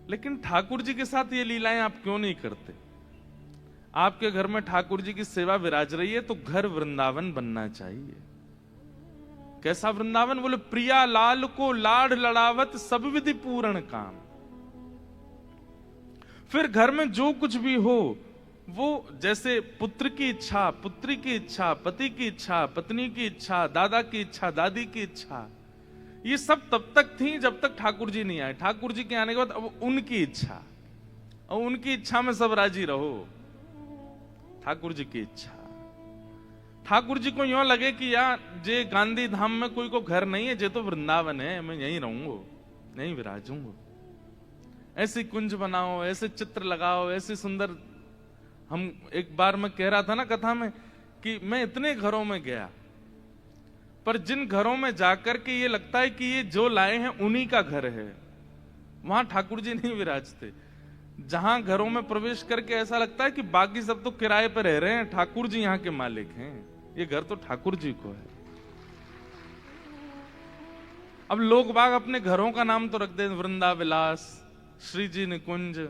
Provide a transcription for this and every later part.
लेकिन ठाकुर जी के साथ ये लीलाएं आप क्यों नहीं करते? आपके घर में ठाकुर जी की सेवा विराज रही है तो घर वृंदावन बनना चाहिए। कैसा वृंदावन? बोले प्रिया लाल को लाड लड़ावत सब विधि पूर्ण काम। फिर घर में जो कुछ भी हो वो जैसे पुत्र की इच्छा, पुत्री की इच्छा, पति की इच्छा, पत्नी की इच्छा, दादा की इच्छा, दादी की इच्छा, ये सब तब तक थी जब तक ठाकुर जी नहीं आए। ठाकुर जी के आने के बाद अब उनकी इच्छा, और उनकी इच्छा में सब राजी रहो। ठाकुर जी की इच्छा। ठाकुर जी को यूं लगे कि यार जे गांधी धाम में कोई को घर नहीं है, जे तो वृंदावन है, मैं यहीं रहूंगा, यहीं विराजूंगा। ऐसी कुंज बनाओ, ऐसे चित्र लगाओ, ऐसे सुंदर। हम एक बार मैं कह रहा था ना कथा में कि मैं इतने घरों में गया, पर जिन घरों में जाकर के ये लगता है कि ये जो लाए हैं उन्हीं का घर है, वहां ठाकुर जी नहीं विराजते। जहां घरों में प्रवेश करके ऐसा लगता है कि बाकी सब तो किराए पर रह रहे हैं, ठाकुर जी यहाँ के मालिक हैं, ये घर तो ठाकुर जी को है। अब लोग बाग अपने घरों का नाम तो रख दे, वृंदा विलास, श्री जी निकुंज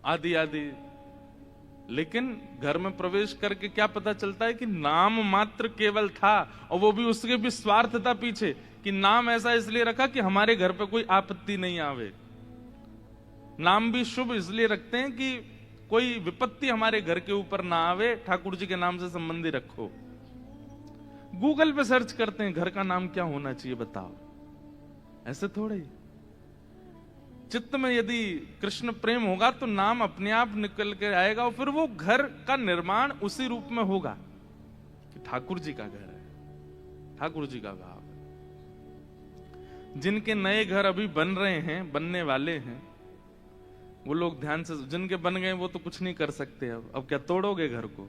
आदि आदि, लेकिन घर में प्रवेश करके क्या पता चलता है कि नाम मात्र केवल था, और वो भी उसके भी स्वार्थ था पीछे, कि नाम ऐसा इसलिए रखा कि हमारे घर पे कोई आपत्ति नहीं आवे। नाम भी शुभ इसलिए रखते हैं कि कोई विपत्ति हमारे घर के ऊपर ना आवे, ठाकुर जी के नाम से संबंधी रखो। गूगल पे सर्च करते हैं घर का नाम क्या होना चाहिए, बताओ। ऐसे थोड़े ही चित्त में यदि कृष्ण प्रेम होगा तो नाम अपने आप निकल के आएगा, और फिर वो घर का निर्माण उसी रूप में होगा कि ठाकुर जी का घर है, ठाकुर जी का भाव है। जिनके नए घर अभी बन रहे हैं, बनने वाले हैं, वो लोग ध्यान से, जिनके बन गए वो तो कुछ नहीं कर सकते। अब क्या तोड़ोगे घर को?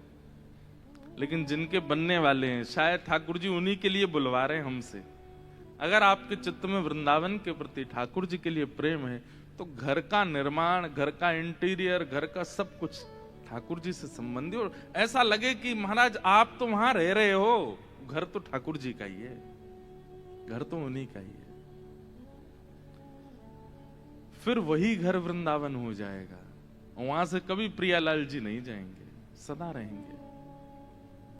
लेकिन जिनके बनने वाले हैं, शायद ठाकुर जी उन्हीं के लिए बुलवा रहे हैं हमसे। अगर आपके चित्त में वृंदावन के प्रति, ठाकुर जी के लिए प्रेम है, तो घर का निर्माण, घर का इंटीरियर, घर का सब कुछ ठाकुर जी से संबंधी, और ऐसा लगे कि महाराज आप तो वहां रह रहे हो, घर तो ठाकुर जी का ही है, घर तो उन्हीं का ही है। फिर वही घर वृंदावन हो जाएगा। वहां से कभी प्रियालाल जी नहीं जाएंगे, सदा रहेंगे।